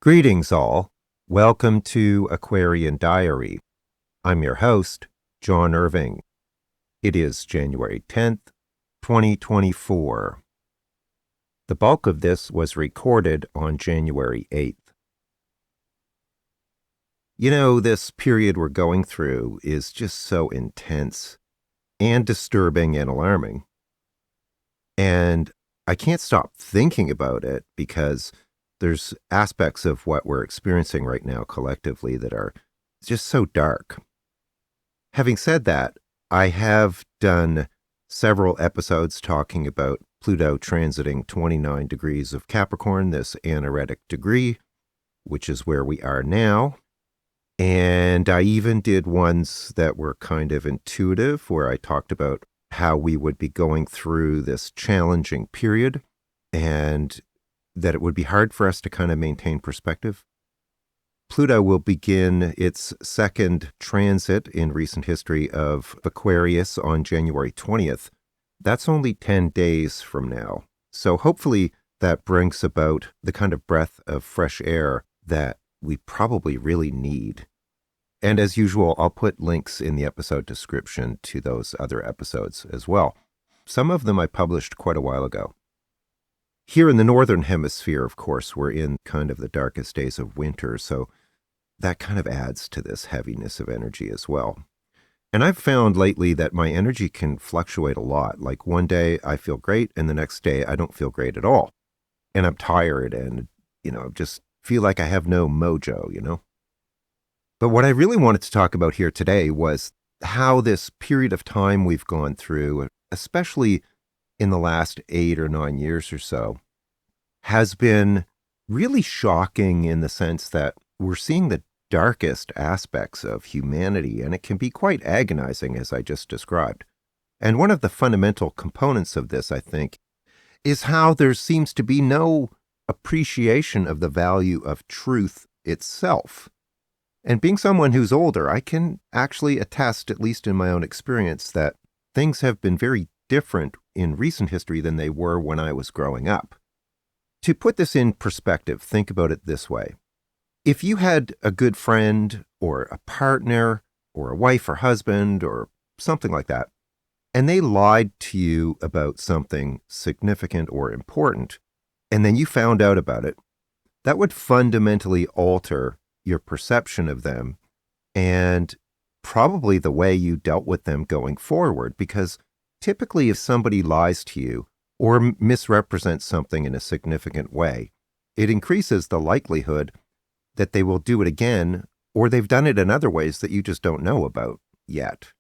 Greetings all. Welcome to Aquarian Diary. I'm your host, John Irving. It is January 10th, 2024. The bulk of this was recorded on January 8th. You know, this period we're going through is just so intense and disturbing and alarming. And I can't stop thinking about it because there's aspects of what we're experiencing right now collectively that are just so dark. Having said that, I have done several episodes talking about Pluto transiting 29 degrees of Capricorn, this anaretic degree, which is where we are now. And I even did ones that were kind of intuitive, where I talked about how we would be going through this challenging period and that it would be hard for us to kind of maintain perspective. Pluto will begin its second transit in recent history of Aquarius on January 20th. That's only 10 days from now. So hopefully that brings about the kind of breath of fresh air that we probably really need. And as usual, I'll put links in the episode description to those other episodes as well. Some of them I published quite a while ago. Here in the Northern Hemisphere, of course, we're in kind of the darkest days of winter, so that kind of adds to this heaviness of energy as well. And I've found lately that my energy can fluctuate a lot. Like one day I feel great, and the next day I don't feel great at all. And I'm tired and, just feel like I have no mojo, But what I really wanted to talk about here today was how this period of time we've gone through, especially in the last 8 or 9 years or so, has been really shocking in the sense that we're seeing the darkest aspects of humanity, and it can be quite agonizing, as I just described. And one of the fundamental components of this, I think, is how there seems to be no appreciation of the value of truth itself. And being someone who's older, I can actually attest, at least in my own experience, that things have been very different in recent history than they were when I was growing up. To put this in perspective, think about it this way. If you had a good friend or a partner or a wife or husband or something like that, and they lied to you about something significant or important, and then you found out about it, that would fundamentally alter your perception of them and probably the way you dealt with them going forward, because typically if somebody lies to you or misrepresents something in a significant way, it increases the likelihood that they will do it again, or they've done it in other ways that you just don't know about yet.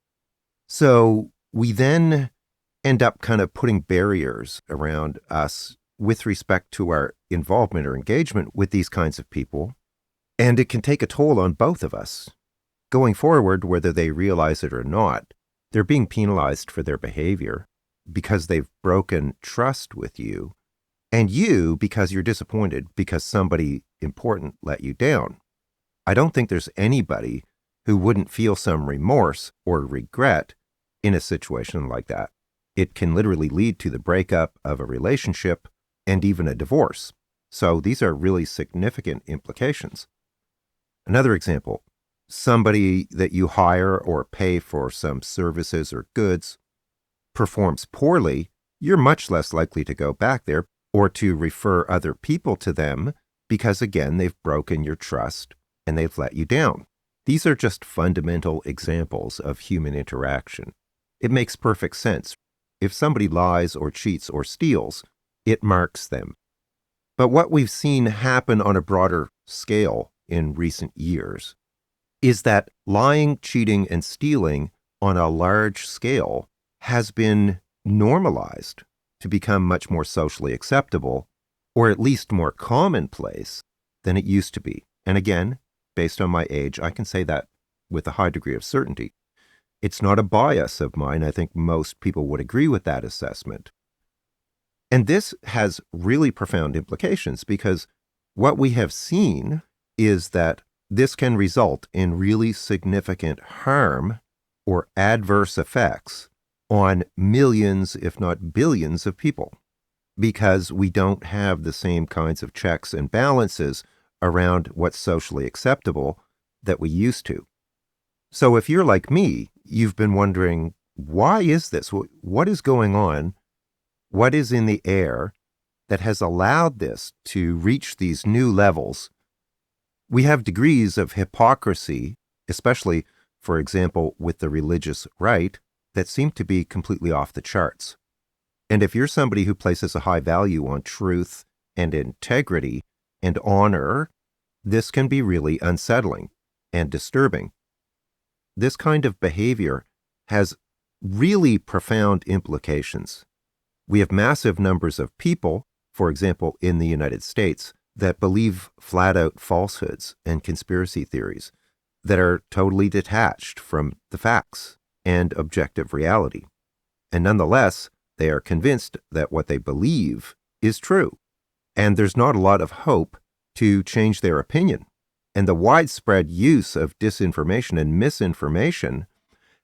So we then end up kind of putting barriers around us with respect to our involvement or engagement with these kinds of people, and it can take a toll on both of us. Going forward, whether they realize it or not, they're being penalized for their behavior because they've broken trust with you, and you because you're disappointed because somebody important let you down. I don't think there's anybody who wouldn't feel some remorse or regret in a situation like that. It can literally lead to the breakup of a relationship and even a divorce. So these are really significant implications. Another example. Somebody that you hire or pay for some services or goods performs poorly, you're much less likely to go back there or to refer other people to them because, again, they've broken your trust and they've let you down. These are just fundamental examples of human interaction. It makes perfect sense. If somebody lies or cheats or steals, it marks them. But what we've seen happen on a broader scale in recent years is that lying, cheating, and stealing on a large scale has been normalized to become much more socially acceptable, or at least more commonplace than it used to be. And again, based on my age, I can say that with a high degree of certainty. It's not a bias of mine. I think most people would agree with that assessment. And this has really profound implications because what we have seen is that this can result in really significant harm or adverse effects on millions, if not billions, of people, because we don't have the same kinds of checks and balances around what's socially acceptable that we used to. So if you're like me, you've been wondering, why is this? What is going on? What is in the air that has allowed this to reach these new levels? We have degrees of hypocrisy, especially, for example, with the religious right, that seem to be completely off the charts. And if you're somebody who places a high value on truth and integrity and honor, this can be really unsettling and disturbing. This kind of behavior has really profound implications. We have massive numbers of people, for example, in the United States, that believe flat-out falsehoods and conspiracy theories that are totally detached from the facts and objective reality. And nonetheless, they are convinced that what they believe is true. And there's not a lot of hope to change their opinion. And the widespread use of disinformation and misinformation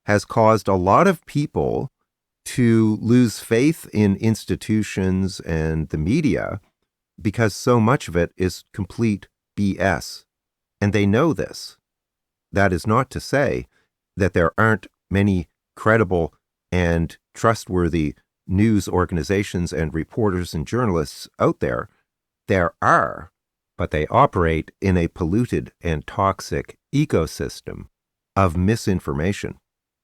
has caused a lot of people to lose faith in institutions and the media because so much of it is complete BS. And they know this. That is not to say that there aren't many credible and trustworthy news organizations and reporters and journalists out there. There are, but they operate in a polluted and toxic ecosystem of misinformation.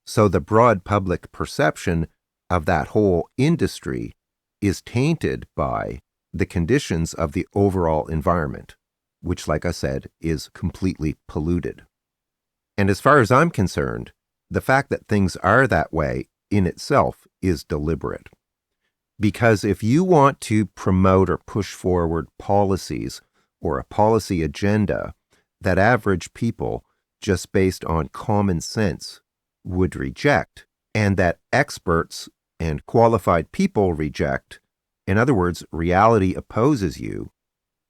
So the broad public perception of that whole industry is tainted by the conditions of the overall environment, which, like I said, is completely polluted. And as far as I'm concerned, the fact that things are that way in itself is deliberate. Because if you want to promote or push forward policies or a policy agenda that average people, just based on common sense, would reject, and that experts and qualified people reject, in other words, reality opposes you,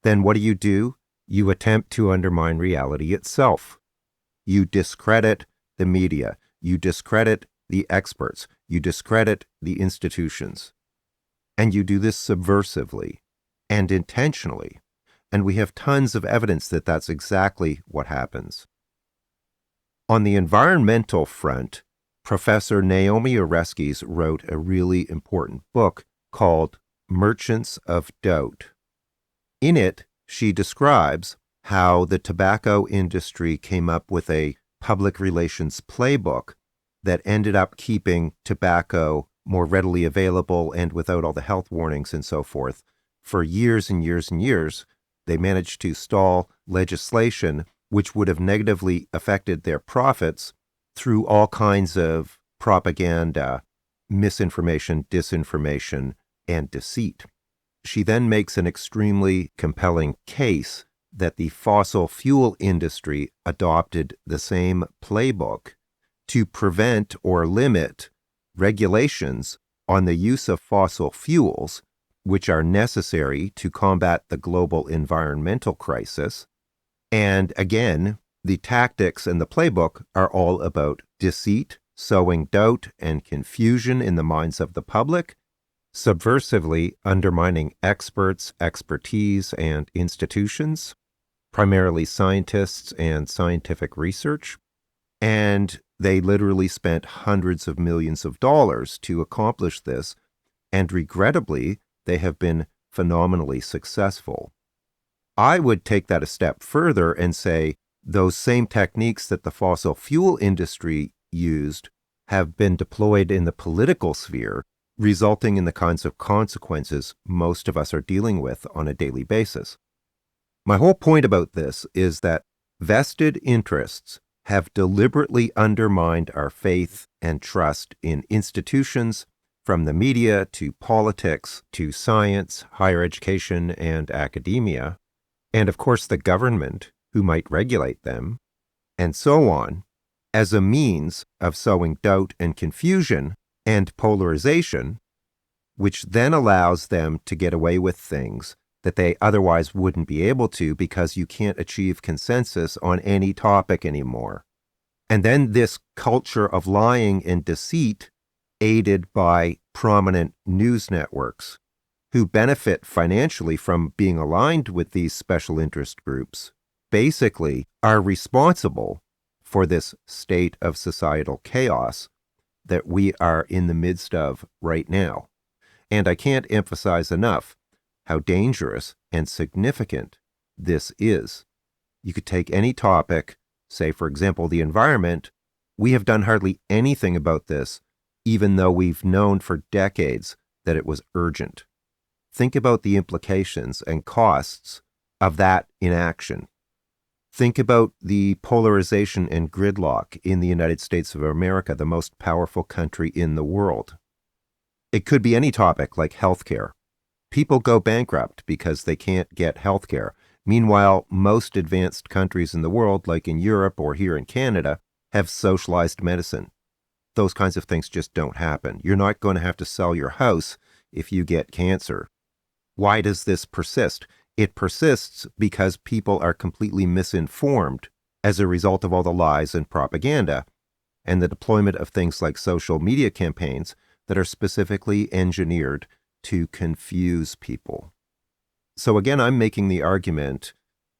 then what do? You attempt to undermine reality itself. You discredit the media. You discredit the experts. You discredit the institutions. And you do this subversively and intentionally. And we have tons of evidence that that's exactly what happens. On the environmental front, Professor Naomi Oreskes wrote a really important book called Merchants of Doubt. In it, she describes how the tobacco industry came up with a public relations playbook that ended up keeping tobacco more readily available and without all the health warnings and so forth. For years and years and years, they managed to stall legislation which would have negatively affected their profits through all kinds of propaganda, misinformation, disinformation, and deceit. She then makes an extremely compelling case that the fossil fuel industry adopted the same playbook to prevent or limit regulations on the use of fossil fuels, which are necessary to combat the global environmental crisis. And again, the tactics and the playbook are all about deceit, sowing doubt and confusion in the minds of the public, subversively undermining experts, expertise, and institutions, primarily scientists and scientific research. And they literally spent hundreds of millions of dollars to accomplish this, and regrettably, they have been phenomenally successful. I would take that a step further and say those same techniques that the fossil fuel industry used have been deployed in the political sphere, resulting in the kinds of consequences most of us are dealing with on a daily basis. My whole point about this is that vested interests have deliberately undermined our faith and trust in institutions, from the media to politics to science, higher education, and academia, and of course the government, who might regulate them, and so on, as a means of sowing doubt and confusion and polarization, which then allows them to get away with things that they otherwise wouldn't be able to because you can't achieve consensus on any topic anymore. And then this culture of lying and deceit, aided by prominent news networks, who benefit financially from being aligned with these special interest groups, basically are responsible for this state of societal chaos that we are in the midst of right now. And I can't emphasize enough how dangerous and significant this is. You could take any topic, say, for example, the environment. We have done hardly anything about this, even though we've known for decades that it was urgent. Think about the implications and costs of that inaction. Think about the polarization and gridlock in the United States of America, the most powerful country in the world. It could be any topic like healthcare. People go bankrupt because they can't get healthcare. Meanwhile, most advanced countries in the world, like in Europe or here in Canada, have socialized medicine. Those kinds of things just don't happen. You're not going to have to sell your house if you get cancer. Why does this persist? It persists because people are completely misinformed as a result of all the lies and propaganda and the deployment of things like social media campaigns that are specifically engineered to confuse people. So again, I'm making the argument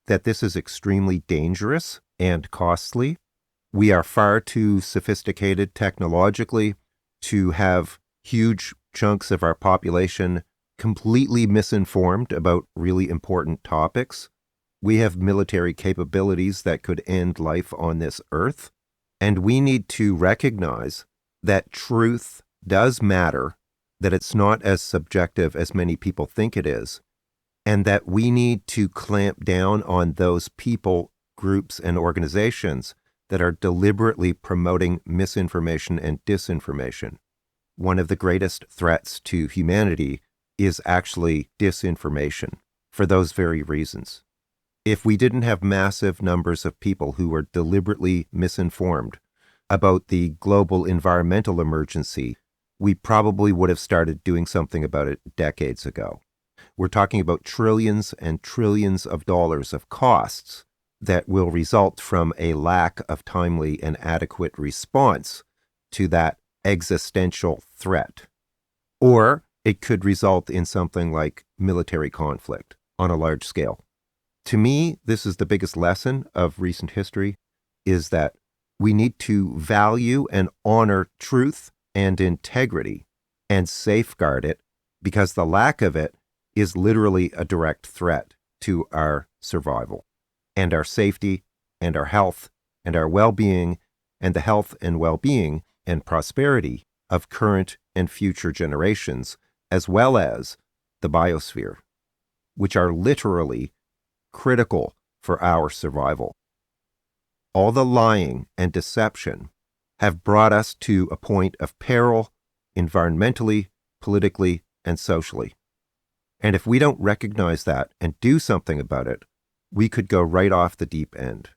that this is extremely dangerous and costly. We are far too sophisticated technologically to have huge chunks of our population completely misinformed about really important topics. We have military capabilities that could end life on this earth. And we need to recognize that truth does matter, that it's not as subjective as many people think it is, and that we need to clamp down on those people, groups, and organizations that are deliberately promoting misinformation and disinformation. One of the greatest threats to humanity is actually disinformation for those very reasons. If we didn't have massive numbers of people who were deliberately misinformed about the global environmental emergency, we probably would have started doing something about it decades ago. We're talking about trillions and trillions of dollars of costs that will result from a lack of timely and adequate response to that existential threat. Or it could result in something like military conflict on a large scale. To me, this is the biggest lesson of recent history, is that we need to value and honor truth and integrity and safeguard it, because the lack of it is literally a direct threat to our survival and our safety and our health and our well-being and the health and well-being and prosperity of current and future generations, as well as the biosphere, which are literally critical for our survival. All the lying and deception have brought us to a point of peril environmentally, politically, and socially. And if we don't recognize that and do something about it, we could go right off the deep end.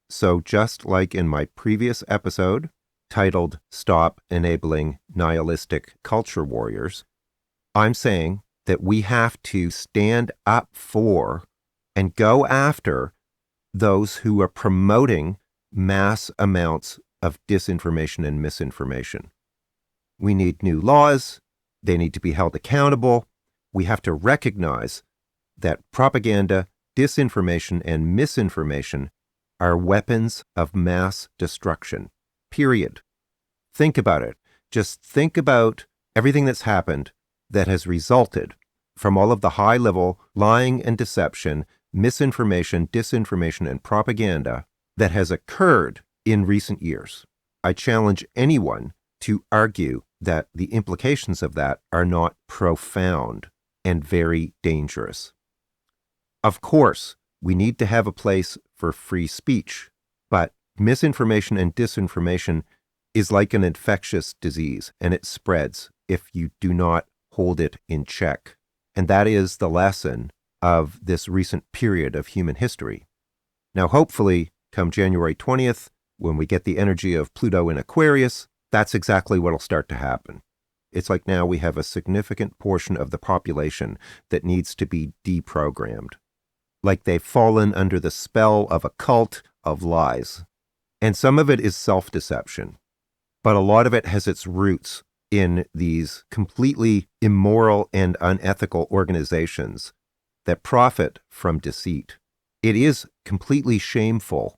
So just like in my previous episode, titled Stop Enabling Nihilistic Culture Warriors, I'm saying that we have to stand up for and go after those who are promoting mass amounts of disinformation and misinformation. We need new laws. They need to be held accountable. We have to recognize that propaganda, disinformation, and misinformation are weapons of mass destruction. Period. Think about it. Just think about everything that's happened that has resulted from all of the high-level lying and deception, misinformation, disinformation, and propaganda that has occurred in recent years. I challenge anyone to argue that the implications of that are not profound and very dangerous. Of course, we need to have a place for free speech, but misinformation and disinformation is like an infectious disease, and it spreads if you do not hold it in check. And that is the lesson of this recent period of human history. Now, hopefully, come January 20th, when we get the energy of Pluto in Aquarius, that's exactly what will start to happen. It's like now we have a significant portion of the population that needs to be deprogrammed. Like they've fallen under the spell of a cult of lies. And some of it is self-deception, but a lot of it has its roots in these completely immoral and unethical organizations that profit from deceit. It is completely shameful.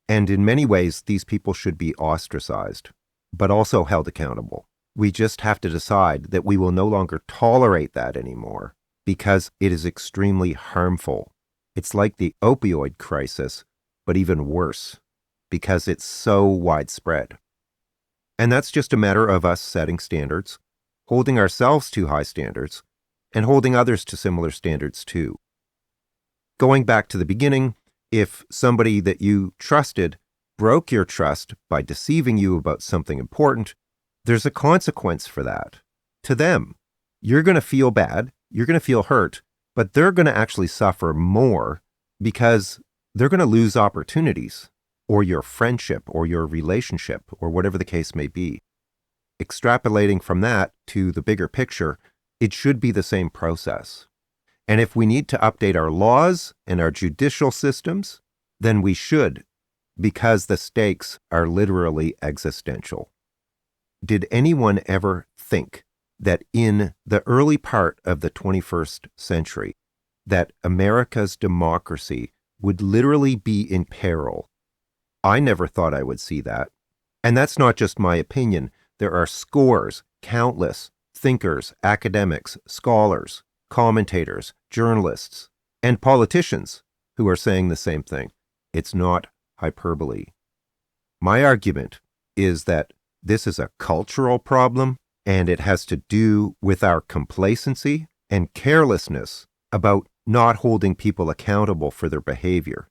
And in many ways, these people should be ostracized, but also held accountable. We just have to decide that we will no longer tolerate that anymore because it is extremely harmful. It's like the opioid crisis, but even worse because it's so widespread. And that's just a matter of us setting standards, holding ourselves to high standards, and holding others to similar standards too. Going back to the beginning, if somebody that you trusted broke your trust by deceiving you about something important, there's a consequence for that. To them, you're going to feel bad, you're going to feel hurt, but they're going to actually suffer more because they're going to lose opportunities, or your friendship, or your relationship, or whatever the case may be. Extrapolating from that to the bigger picture, it should be the same process. And if we need to update our laws and our judicial systems, then we should, because the stakes are literally existential. Did anyone ever think that in the early part of the 21st century, that America's democracy would literally be in peril? I never thought I would see that. And that's not just my opinion. There are scores, countless thinkers, academics, scholars, commentators, journalists, and politicians who are saying the same thing. It's not hyperbole. My argument is that this is a cultural problem, and it has to do with our complacency and carelessness about not holding people accountable for their behavior.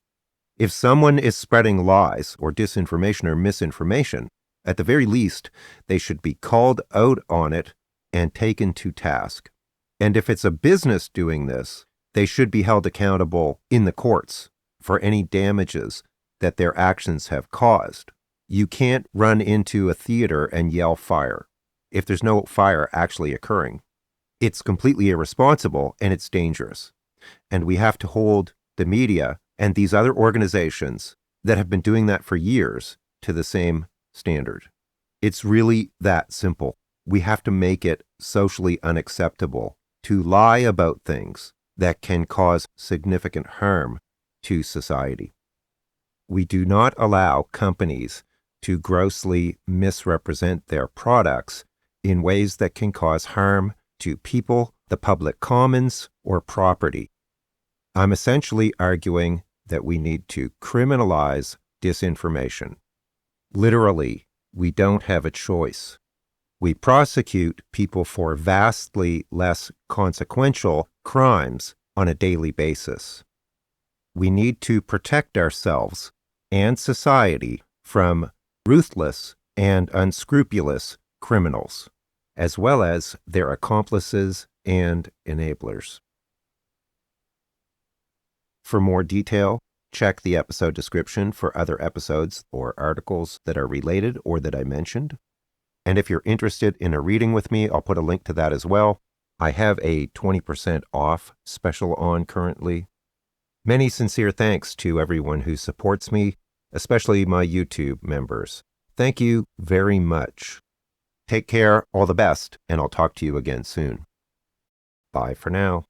If someone is spreading lies or disinformation or misinformation, at the very least, they should be called out on it and taken to task. And if it's a business doing this, they should be held accountable in the courts for any damages that their actions have caused. You can't run into a theater and yell fire if there's no fire actually occurring. It's completely irresponsible and it's dangerous. And we have to hold the media and these other organizations that have been doing that for years to the same standard. It's really that simple. We have to make it socially unacceptable to lie about things that can cause significant harm to society. We do not allow companies to grossly misrepresent their products in ways that can cause harm to people, the public commons, or property. I'm essentially arguing that we need to criminalize disinformation. Literally, we don't have a choice. We prosecute people for vastly less consequential crimes on a daily basis. We need to protect ourselves and society from ruthless and unscrupulous criminals, as well as their accomplices and enablers. For more detail, check the episode description for other episodes or articles that are related or that I mentioned. And if you're interested in a reading with me, I'll put a link to that as well. I have a 20% off special on currently. Many sincere thanks to everyone who supports me, especially my YouTube members. Thank you very much. Take care, all the best, and I'll talk to you again soon. Bye for now.